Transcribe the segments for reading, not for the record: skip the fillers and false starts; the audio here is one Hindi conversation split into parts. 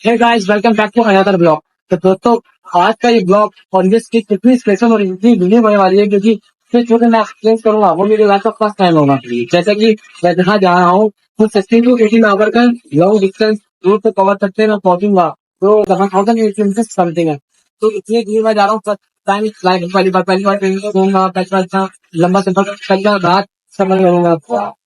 Hey guys, welcome back to another blog. तो दोस्तों, आज का ये ब्लॉग और ये स्किट कितनी स्पेशल और इतनी वीडियो होने वाली है क्योंकि फिर जो मैं एक्सप्लेन करूंगा वो मेरे लाइफ का फर्स्ट टाइम होगा। जैसे कि मैं जहाँ जा रहा हूँ वो 16 to 18 आवर का लॉन्ग डिस्टेंस रूट तो कवर करते हैं मैं पहुंचूंगा तो 7,800 समथिंग है। तो इतनी दूर मैं जा रहा हूँ फर्स्ट टाइम लाइफ पहली बार ट्रेन में घूमूंगा, पहली बार इतना लंबा सफर पहली बार रात समझ लूंगा।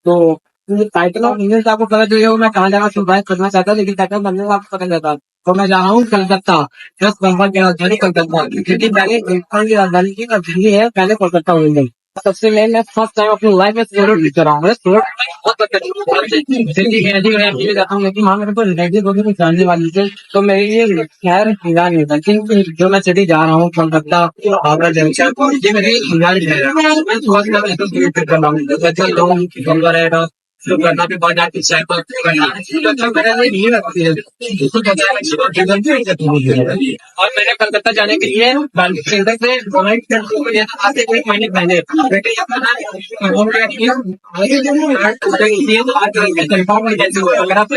तो टाइटल ऑफ इंडियन से आपको पता चल गया मैं कहाँ जा रहा हूँ, survive करना चाहता हूँ, लेकिन टाइटल बनने में आपको पता चलता। तो मैं जा रहा हूँ कलकत्ता, प्लस बंगाल की राजधानी कलकत्ता, क्योंकि पहले हिंदुस्तान की राजधानी की दिल्ली है, पहले कोलकाता हुई गई। सबसे मेन मैं फर्स्ट टाइम अपनी लाइफ में सोलो ट्रिप कर रहा हूँ। मैं सोलो बहुत दिल्ली गया थी, मैं अकेले जाता हूँ, लेकिन वहाँ मेरे को रिलेटिव वगैरह कुछ जानने वाली थे, तो मेरे लिए खैर फिलहाल नहीं था। लेकिन जो मैं सिटी जा रहा हूँ कोलकाता, हावड़ा जंक्शन, ये मेरी फिलहाल है। मैं बहुत ज्यादा ट्रिप कर रहा हूँ, अच्छा लॉन्ग गंगा रहेगा तो करना भी बहुत जाती है पर करना तो अच्छा मेरा नहीं लगती है। इसको कहते हैं और मैंने कलकत्ता जाने के लिए सेंटर से डोनाइट करके लिया था आज से 1 महीने पहले। बेटे ये पता है वो क्या किया आगे जो ये तो आज कंफर्म नहीं जैसे हुआ अगर आप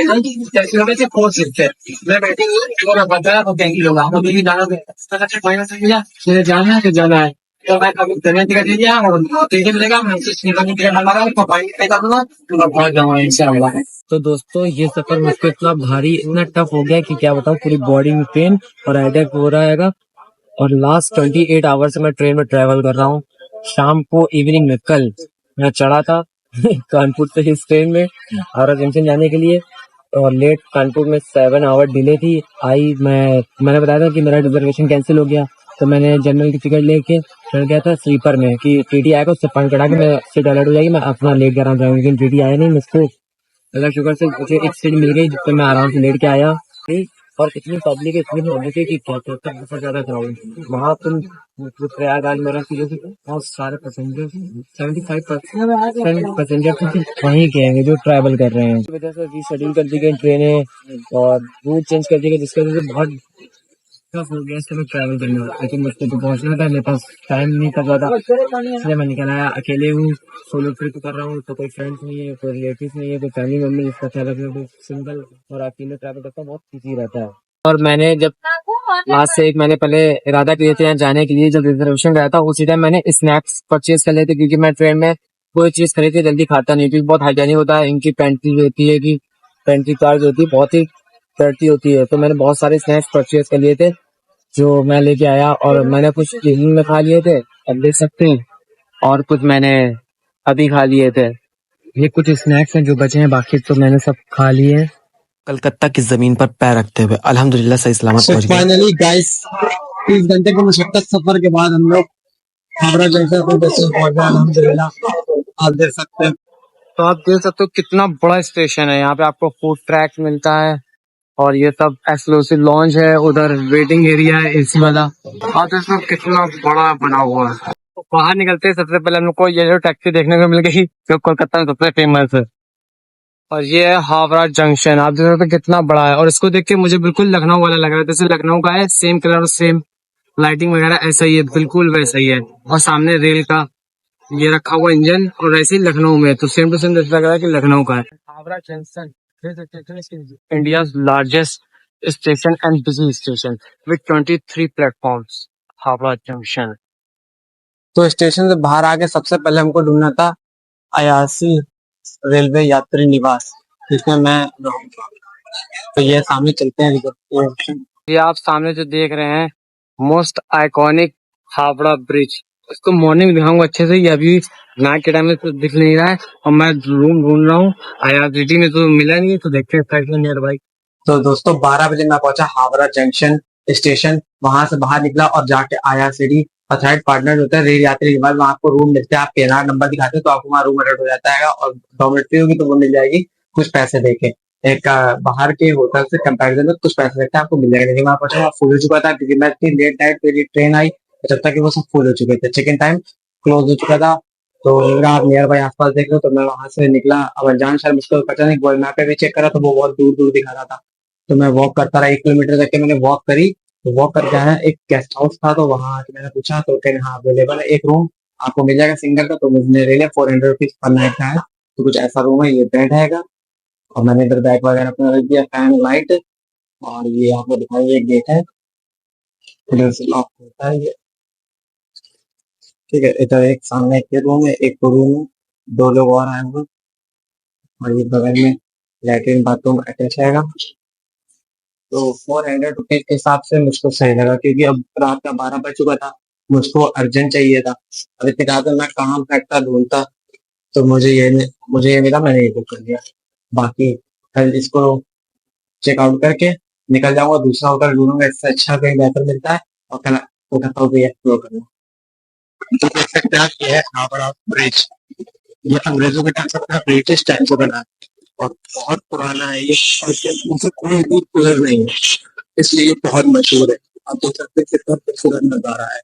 जैसे होने से फोर्स सकते हैं। मैं बैटिंग और बताया तो क्या ही लोग आपको भी जाना है अच्छा फाइनल से मिला मुझे जाना है तो जाना है। तो मैं कभी करने का दिया और टिकट मिलेगा मैं टिकट हमारा तो फाइनल पे करूंगा तो मैं पहुंच जाऊंगा इंशाल्लाह। तो दोस्तों ये सफर मुझको इतना भारी इतना टफ हो गया कि क्या बताऊं, पूरी बॉडी में पेन और हेडेक हो रहा है। और लास्ट 28 आवर से मैं ट्रेन में ट्रेवल कर रहा हूँ। शाम को इवनिंग में कल मैं चढ़ा था कानपुर से इस ट्रेन में हावड़ा जंक्शन जाने के लिए, और लेट कानपुर में 7 आवर डिले थी आई। मैंने बताया था कि मेरा रिजर्वेशन कैंसिल हो गया, तो मैंने जनरल की टिकट लेके चढ़ गया था स्लीपर में कि टीटी आएगा उससे पॉइंट कटा के मैं सीट अलर्ट हो जाएगी, मैं अपना लेट कर रहा हूँ। लेकिन टीटी आया नहीं, मुझको अल्लाह शुक्र से मुझे एक सीट मिल गई जिसपे मैं आराम से लेट के आया। और इतनी पब्लिक इतनी पब्लिक है कि क्या कहते हैं, बहुत ज्यादा क्राउड वहाँ। तुम प्रयागराज में रखी बहुत सारे पैसेंजर 75% पैसेंजर तो वहीं के हैं जो ट्रैवल कर रहे हैं। इस वजह से रीशेड्यूल कर दी गई ट्रेनें और रूट चेंज कर दी गई, जिसकी वजह से बहुत टफ हो गया इससे मैं ट्रैवल करने वाला। लेकिन मुझको तो पहुंचना था, मेरे पास टाइम नहीं कर रहा था, इसलिए मैं निकल आया। अकेले हूँ, सोलो ट्रिप कर रहा हूँ, तो कोई फ्रेंड्स नहीं है, कोई रिलेटिव नहीं है, कोई फैमिली मेंबर जिसका ख्याल रखने को। सिंगल और अकेले ट्रैवल करता बहुत खुशी रहता है। और मैंने जब आज से 1 महीने पहले इरादा किए थे यहाँ जाने के लिए, जब रिजर्वेशन कराया था उसी टाइम मैंने स्नैक्स परचेज कर लेते, क्योंकि मैं ट्रेन में कोई चीज खरीदती जल्दी खाता नहीं, क्योंकि बहुत हाइजेनिक होता है। इनकी पेंट्री जो होती है कि पेंट्री कार जो होती है बहुत ही डर्टी होती है, तो मैंने बहुत सारे स्नैक्स परचेज कर लिए थे जो मैं लेके आया। और मैंने कुछ इवनिंग में खा लिए थे, अब देख सकते हैं, और कुछ मैंने अभी खा लिए थे। ये कुछ स्नैक्स हैं जो बचे हैं, बाकी तो मैंने सब खा लिए हैं। कलकत्ता की जमीन पर पैर रखते हुए अल्हम्दुलिल्लाह सही सलामत पहुंच गए। फाइनली गाइस 30 घंटे की मुशक्कत सफर के बाद हम लोग हावड़ा जंक्शन पर पहुंच गए अल्हम्दुलिल्लाह। आप देख सकते हैं, तो आप देख सकते हो कितना बड़ा स्टेशन है। यहाँ पे आपको फूड ट्रैक मिलता है और ये सब एक्सक्लूसिव लॉन्च है, उधर वेटिंग एरिया है एसी वाला। आप इसमें कितना बड़ा बना हुआ है। तो बाहर निकलते हैं सबसे पहले हमको ये जो टैक्सी देखने को मिल गई जो कोलकाता में सबसे फेमस है, और ये है हावड़ा जंक्शन। आप देख सकते हो कितना बड़ा है, और इसको देख के मुझे बिल्कुल लखनऊ वाला लग रहा है, जैसे लखनऊ का है सेम कलर सेम लाइटिंग वगैरह ऐसा ही है, बिल्कुल वैसा ही है। और सामने रेल का ये रखा हुआ इंजन, और ऐसे ही लखनऊ में तो सेम टू सेम जैसा लग रहा है कि लखनऊ का है। Howrah junction India's largest station and busy station with 23 platforms. Howrah junction. तो स्टेशन से बाहर आके सबसे पहले हमको ढूंढना था अयासी रेलवे यात्री निवास, जिसमें मैं रहूंगा। तो ये सामने चलते हैं रिजर्वेशन। ये आप सामने जो देख रहे हैं मोस्ट आइकॉनिक हावड़ा ब्रिज, इसको मॉर्निंग दिखाऊंगा अच्छे से, ये अभी नाइट के टाइम में तो दिख नहीं रहा है। और मैं रूम ढूंढ रहा हूँ, IRCTC में तो मिला नहीं, तो देखते हैं नियर बाई। तो दोस्तों 12 बजे मैं पहुंचा हावड़ा जंक्शन स्टेशन, वहां से बाहर निकला और जाके IRCTC अथॉराइज्ड पार्टनर होता है रेल यात्री के बाद वहां आपको रूम मिलते हैं। आप PNR नंबर दिखाते हैं तो आपको वहाँ रूम अलर्ट हो जाता है, और डॉर्मेट्री होगी तो वो मिल जाएगी कुछ पैसे देके। एक बाहर के होटल से कंपैरिजन में कुछ पैसे देते हैं आपको मिल जाएगा। लेकिन वहां पहुंचा वहाँ फुल हो चुका था, क्योंकि मैं इतनी लेट नाइट मेरी ट्रेन आई जब तक कि वो सब फुल हो चुके थे, चेक इन टाइम क्लोज हो चुका था। तो अगर आप नियर बाई आसपास देख लो, तो मैं वहां से निकला। अब अनजान शायद मुझको पता नहीं, गूगल मैप पे भी चेक करा तो वो बहुत दूर दूर दिखा रहा था। तो मैं वॉक करता रहा, 1 किलोमीटर तक के मैंने वॉक करी। तो वॉक करके आया, एक गेस्ट हाउस था, तो वहां आके मैंने पूछा तो कहने हाँ अवेलेबल है, एक रूम आपको मिल जाएगा सिंगल का। तो मुझे ले लिया, 400 रुपीज पर नाइट का है। तो कुछ ऐसा रूम है, ये बेड हैगा। और मैंने इधर बैग वगैरह अपना रख दिया, फैन लाइट। और ये आपको दिखाई एक गेट है, इधर से लॉक होता है ये। ठीक है, इधर एक सामने एक रूम है, एक रूम में दो लोग और आए हुए हैं, और ये बगल में लैट्रिन बाथरूम अटैच रहेगा। तो 400 रुपीज के हिसाब से मुझको सही लगा, क्योंकि अब रात का 12 बज चुका था, मुझको अर्जेंट चाहिए था। अब इतने रात में मैं काम करता ढूंढता, तो मुझे ये मिला, मैंने ये बुक कर लिया। बाकी कल इसको चेकआउट करके निकल जाऊंगा, दूसरा होटल ढूंढूंगा इससे अच्छा कहीं बेहतर मिलता है, और कल कोलकाता को भी एक्सप्लोर करूंगा। तो देख सकते हैं आप, ये है हावड़ा ब्रिज। ये अंग्रेजों के टाइम से बना, ब्रिटिश टाइम से बना है, और बहुत पुराना है ये, और इसके मुझे कोई भी कलर नहीं है, इसलिए ये बहुत मशहूर है। आप देख सकते हैं कितना खूबसूरत नजारा है।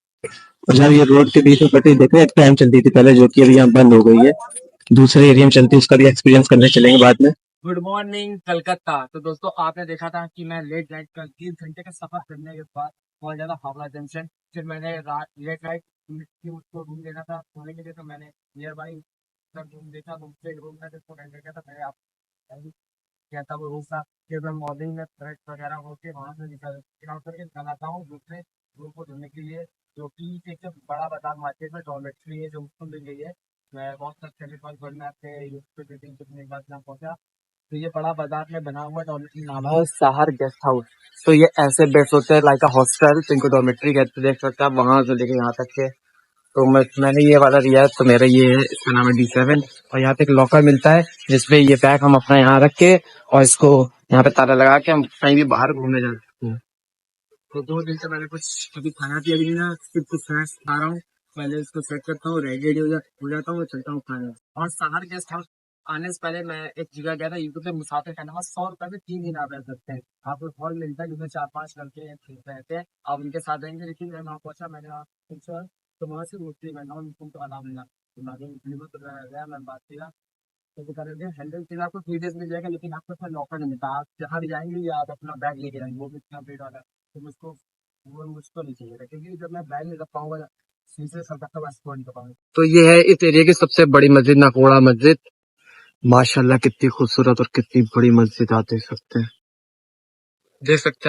और जब ये रोड के बीच में पटरी देखे, एक टाइम चलती थी पहले, जो कि अभी यहाँ बंद हो गई है, दूसरे एरिया में चलती है, उसका भी एक्सपीरियंस करने चलेंगे बाद में। Good morning Calcutta. तो दोस्तों, आपने देखा था कि मैं लेट नाइट का 3 घंटे का सफर करने के बाद पहुंच जाता हावड़ा जंक्शन। फिर मैंने रात लेट नाइट उसको रूम लेना था सोने के लिए, तो मैंने नियर बाई रूम देखा, तो उससे रूम में जिसको रेंट किया था, मैंने आप क्या था वो रूम था। फिर मैं मॉर्निंग में फ्रेश वगैरह होकर वहाँ से निकल आउट करके निकल आता हूँ दूसरे रूम को ढूंढने के लिए, जो कि एक बड़ा बाजार मार्केट में डॉर्मेट्री है जो मुझको मिल गई है। मैं बहुत सस्ते पास बढ़ना थे करने के बाद यहाँ पहुंचा। तो ये बड़ा बाजार में बना हुआ डॉर्मेट्री नाम है साहर गेस्ट हाउस। तो ये ऐसे बेड्स होते हैं लाइक अ हॉस्टल, तो इनको डॉर्मेट्री कहते हैं। देख सकते हैं आप, वहाँ से लेके यहाँ तक के। तो मैंने ये वाला लिया है, तो मेरा ये है, इसका नाम है D7। और यहाँ पे एक लॉकर मिलता है जिसपे ये बैग हम अपना यहाँ रख के और इसको यहाँ पे ताला लगा के हम कहीं भी बाहर घूमने जा सकते हैं। तो 2 दिन से मैंने कुछ कभी खाना पिया भी नहीं ना, सिर्फ कुछ स्नैक्स खा रहा हूँ। पहले इसको सेट करता हूँ, रेडी हो जाता हूँ, चलता हूँ खाने। और साहर गेस्ट हाउस आने से पहले मैं एक जगह गया था यूट्यूब पे, मुसाफिर का नाम 100 रुपए में 3 दिन आप रह सकते हैं। आपको हॉल मिलता है जिसमें 4-5 लड़के रहते हैं, आप उनके साथ रहेंगे। लेकिन मैं वहाँ पहुंचा, मैंने वहाँ पूछा, तो वहाँ से रोटी मैंने उनको तो अलाउ मिला, तो मैं बात किया, तो वो कह रहे थे हैंडल फिर आपको 3 डेज मिल जाएगा, लेकिन आपको फिर लॉकर नहीं मिलता, आप जहाँ भी जाएंगे या आप अपना बैग लेके जाएंगे, वो भी इतना वेट वाला है। तो मुझको नहीं चाहिए था, क्योंकि जब मैं बैग नहीं रख पाऊंगा शीशे सब तक का एक्सप्लोर नहीं कर पाऊंगा। तो ये है इस एरिया की सबसे बड़ी मस्जिद, नकोड़ा मस्जिद। माशाल्लाह कितनी खूबसूरत और कितनी बड़ी मस्जिद, आप देख सकते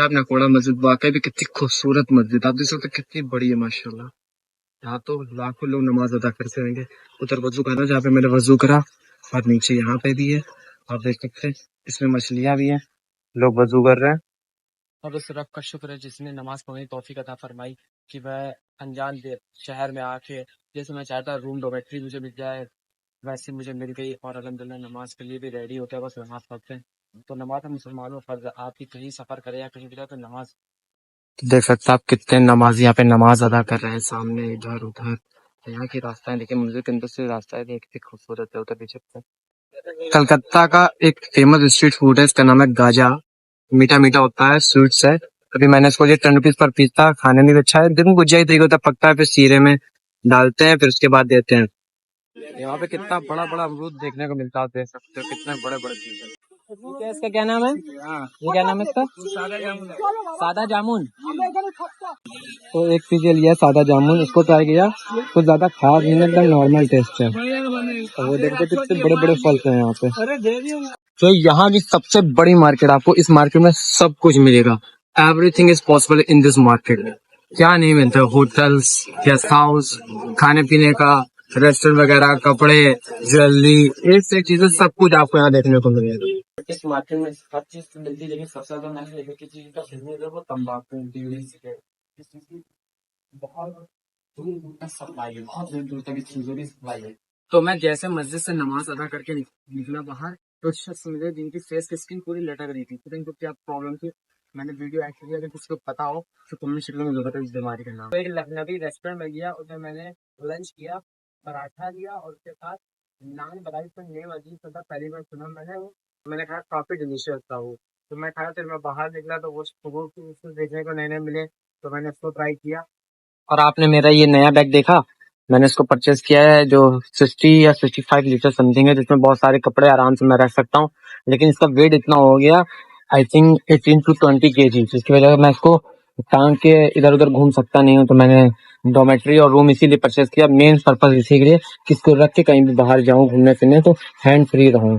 हैं आप नकोड़ा मस्जिद, वाकई भी कितनी खूबसूरत मस्जिद, आप देख सकते हैं कितनी बड़ी है माशाल्लाह। यहाँ तो लाखों लोग नमाज अदा करते होंगे। उधर वजू करना जहाँ पे मैंने वजू करा, और नीचे यहाँ पे भी है, आप देख सकते हैं। इसमें मछलियाँ भी हैं, लोग वजू कर रहे हैं। और उस रब का शुक्र है जिसने नमाज पढ़ने की तौफीक अता फरमाई, कि वह अनजान दे शहर में आके जैसे मैं चाहता रूम डोमेट्री मुझे मिल जाए, वैसे मुझे मिल गई। और अल्हम्दुलिल्लाह नमाज के लिए भी रेडी होकर बस नमाज पढ़ते हैं। तो नमाज है मुसलमानों फर्ज है, आप भी कहीं सफर करें या कहीं भी जाए तो नमाज। तो देख सकते हैं आप कितने नमाज यहाँ पे नमाज अदा कर रहे हैं, सामने इधर उधर। यहाँ की रास्ता है, देखिए मंदिर के अंदर से रास्ता है, देखिए खूबसूरत है। उधर पीछे कलकत्ता का एक फेमस स्ट्रीट फूड है, इसका नाम है गाजा। मीठा मीठा होता है, स्वीट्स है। अभी मैंने इसको ये 10 रुपीज पर पीस था, खाने में भी अच्छा है। देखो गुजिया ही तरीके होता है, पकता है, फिर सीरे में डालते हैं, फिर उसके बाद देते हैं। यहाँ पे कितना बड़ा बड़ा अमरूद देखने को मिलता है, देख सकते हो कितने बड़े बड़े चीज है। क्या इसका क्या नाम है? ये क्या नाम है इसका? सादा जामुन। तो एक पीस लिया सादा जामुन, इसको ट्राई किया, कुछ ज्यादा खास नहीं, एकदम नॉर्मल टेस्ट है। तो वो देखते कितने बड़े बड़े फल हैं यहाँ पे। तो यहाँ की सबसे बड़ी मार्केट, आपको इस मार्केट में सब कुछ मिलेगा। Everything is possible in this market. क्या नहीं मिलता, होटल्स, गेस्ट हाउस, खाने पीने का, रेस्टोरेंट वगैरह, कपड़े, ज्वेलरी, एक से एक चीजें, सब कुछ आपको यहाँ देखने को मिलेगा। इस मार्केट में हर चीज मिलती है, लेकिन सबसे ज्यादा महंगी लेने की चीज का बिजनेस है वो तंबाकू, बीड़ी, सिगरेट। इस चीज की बहुत दूर दूर तक सप्लाई है, बहुत दूर दूर तक इस चीजों की सप्लाई है। तो मैं जैसे मस्जिद से नमाज अदा करके निकला बाहर, तो शख्स मिले जिनकी फेस की स्किन पूरी लटक रही थी, तो इनको क्या प्रॉब्लम थी। मैंने वीडियो एक्चुअली, अगर किसी को पता हो तो कमेंट सेक्शन में जरूर इस बीमारी का नाम। तो एक लखनवी रेस्टोरेंट में गया, उसमें मैंने लंच किया, पराठा लिया और उसके साथ नान बनाई। तो नेम अजीब था, पहली बार सुना मैंने कहा काफी डिलीशियस था वो। तो मैं खाया, फिर मैं बाहर निकला तो वो देखने को नए नए मिले, तो मैंने उसको ट्राई किया। और आपने मेरा ये नया बैग देखा, मैंने इसको परचेज किया है, जो 60 या 65 लीटर समथिंग है, जिसमें बहुत सारे कपड़े आराम से मैं रख सकता हूँ। लेकिन इसका वेट इतना हो गया, आई थिंक 18 to 20 kg, जिसकी वजह से मैं इसको टांग के इधर उधर घूम सकता नहीं हूँ। तो मैंने डॉर्मेट्री और रूम इसीलिए परचेज किया, मेन पर्पज इसी के लिए कि इसको रख के कहीं भी बाहर जाऊँ घूमने फिरने तो हैंड फ्री रहूँ।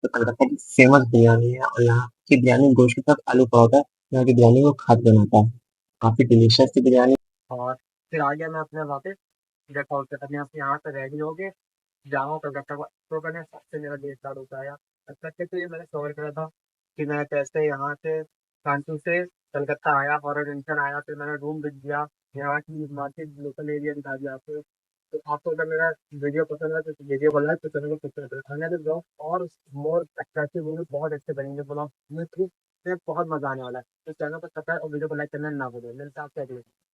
तो कलकत्ता की फेमस बिरयानी है और यहाँ की बिरयानी गोश्त के साथ आलू परोठा, यहाँ की बिरयानी को खाद बनाता है। काफ़ी डिलीशियस थी बिरयानी। और फिर आ गया मैं अपने वहाँ पे, देखा उसके बाद यहाँ से रेडी हो गए, जाऊँ कलकत्ता को एक्सप्लोर करने। सबसे मेरा डे स्टार्ट होता है यहाँ। कलकत्ते के लिए मैंने कवर करा था कि मैं कैसे यहाँ से कानपुर से कलकत्ता आया, हॉरर जंक्शन आया, फिर मैंने रूम बुक किया, यहाँ की मार्केट लोकल एरिया दिखा दिया आपको। तो आपको अगर मेरा वीडियो पसंद है तो वीडियो बनाए तो चैनल को सब्सक्राइब करें। आने वाले ब्लॉग और मोर अट्रैक्टिव होंगे, बहुत अच्छे बनेंगे ब्लॉग में, बहुत मजा आने वाला है। तो चैनल को सब्सक्राइब और वीडियो को लाइक करना ना भूलें। मिलता है आपसे अगले